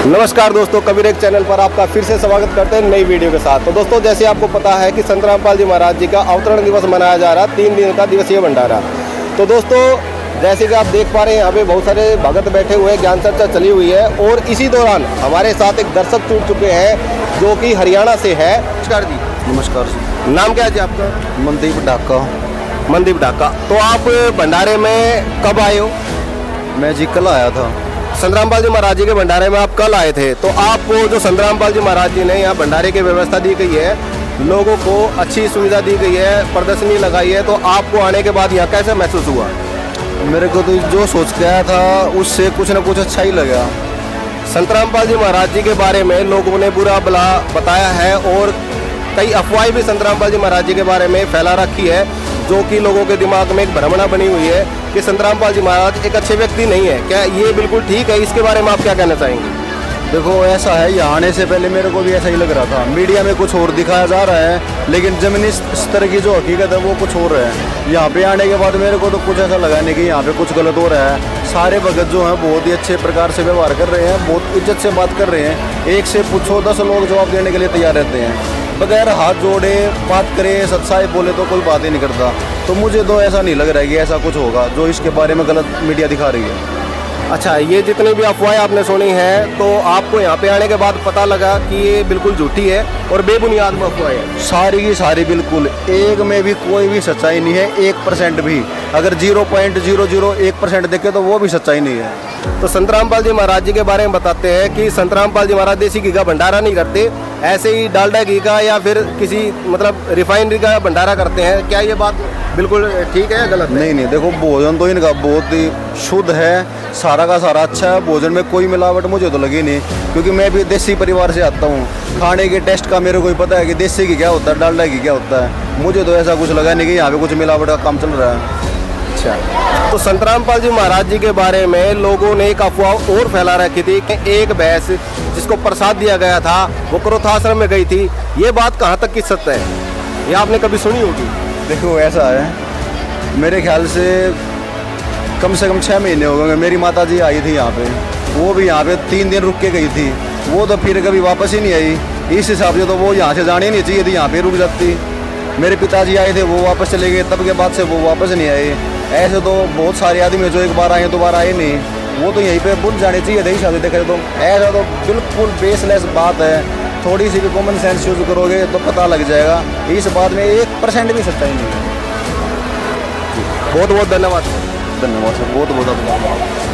नमस्कार दोस्तों, कबीर एक चैनल पर आपका फिर से स्वागत करते हैं नई वीडियो के साथ। तो दोस्तों, जैसे आपको पता है कि संत रामपाल जी महाराज जी का अवतरण दिवस मनाया जा रहा है, 3 दिन का दिवसीय भंडारा। तो दोस्तों, जैसे कि आप देख पा रहे हैं, यहाँ पे बहुत सारे भगत बैठे हुए हैं, ज्ञान चर्चा चली हुई है और इसी दौरान हमारे साथ एक दर्शक जुड़ चुके हैं जो कि हरियाणा से है। नमस्कार जी। नमस्कार जी। नाम क्या है जी आपका? मनदीप ढाका। मनदीप ढाका। तो आप भंडारे में कब आए हो? मैं जी कल आया था। संत रामपाल जी महाराज जी के भंडारे में आप कल आए थे। तो आपको जो संत रामपाल जी महाराज जी ने यहाँ भंडारे की व्यवस्था दी गई है, लोगों को अच्छी सुविधा दी गई है, प्रदर्शनी लगाई है, तो आपको आने के बाद यहाँ कैसे महसूस हुआ? मेरे को तो जो सोच के आया था उससे कुछ ना कुछ अच्छा ही लगा। संत रामपाल जी महाराज जी के बारे में लोगों ने बुरा भला बताया है और कई अफवाहें भी संत रामपाल जी महाराज जी के बारे में फैला रखी है, जो कि लोगों के दिमाग में एक भ्रमणा बनी हुई है कि संत रामपाल जी महाराज एक अच्छे व्यक्ति नहीं है। क्या ये बिल्कुल ठीक है? इसके बारे में आप क्या कहना चाहेंगे? देखो, ऐसा है, यहाँ आने से पहले मेरे को भी ऐसा ही लग रहा था। मीडिया में कुछ और दिखाया जा रहा है, लेकिन जमीनी स्तर की जो हकीकत है वो कुछ और है। यहाँ पे आने के बाद मेरे को तो कुछ ऐसा लगा नहीं कि यहाँ पे कुछ गलत हो रहा है। सारे भगत जो हैं बहुत ही अच्छे प्रकार से व्यवहार कर रहे हैं, बहुत इज्जत से बात कर रहे हैं। एक से पूछो 10 लोग जवाब देने के लिए तैयार रहते हैं, बगैर हाथ जोड़े बात करे, सच्चाई बोले तो कोई बात ही नहीं करता। तो मुझे तो ऐसा नहीं लग रहा है कि ऐसा कुछ होगा जो इसके बारे में गलत मीडिया दिखा रही है। अच्छा, ये जितनी भी अफवाहें आपने सुनी हैं, तो आपको यहाँ पे आने के बाद पता लगा कि ये बिल्कुल झूठी है और बेबुनियाद अफवाहें हैं? सारी की सारी बिल्कुल, एक में भी कोई भी सच्चाई नहीं है, 1% भी। अगर 0.001% देखे तो वो भी सच्चाई नहीं है। तो संत रामपाल जी महाराज जी के बारे में बताते हैं कि संत रामपाल जी महाराज देसी घी का भंडारा नहीं करते, ऐसे ही डालडा घी का या फिर किसी मतलब रिफाइनरी का भंडारा करते हैं। क्या ये बात बिल्कुल ठीक है या गलत है? नहीं, देखो, भोजन तो इनका बहुत ही शुद्ध है, सारा का सारा अच्छा है। भोजन में कोई मिलावट मुझे तो लगी नहीं, क्योंकि मैं भी देसी परिवार से आता हूँ। खाने के टेस्ट का मेरे को ही पता है कि देसी घी क्या होता है, डालडा घी क्या होता है। मुझे तो ऐसा कुछ लगा नहीं कि यहाँ पे कुछ मिलावट का काम चल रहा है। अच्छा, तो संत रामपाल जी महाराज जी के बारे में लोगों ने एक अफवाह और फैला रखी थी कि एक भैंस जिसको प्रसाद दिया गया था वो क्रोधाश्रम में गई थी। ये बात कहाँ तक की सत्य है? ये आपने कभी सुनी होगी? देखो, ऐसा है, मेरे ख्याल से कम 6 महीने हो गए मेरी माता जी आई थी यहाँ पे। वो भी यहाँ पे 3 दिन रुक के गई थी, वो तो फिर कभी वापस ही नहीं आई। इस हिसाब से तो वो यहाँ से जानी नहीं चाहिए थी, यहाँ पे रुक जाती। मेरे पिताजी आए थे, वो वापस चले गए, तब के बाद से वो वापस नहीं आए। ऐसे तो बहुत सारे आदमी जो एक बार आए दोबारा आए नहीं, वो तो यहीं पे बुझ जाने चाहिए थे हिसाब से देखा तो। ऐसा तो बिल्कुल बेसलेस बात है। थोड़ी सी भी कॉमन सेंस यूज करोगे तो पता लग जाएगा। इस बात में 1% भी सच्चाई नहीं है। बहुत बहुत धन्यवाद। धन्यवाद सर, बहुत बहुत धन्यवाद।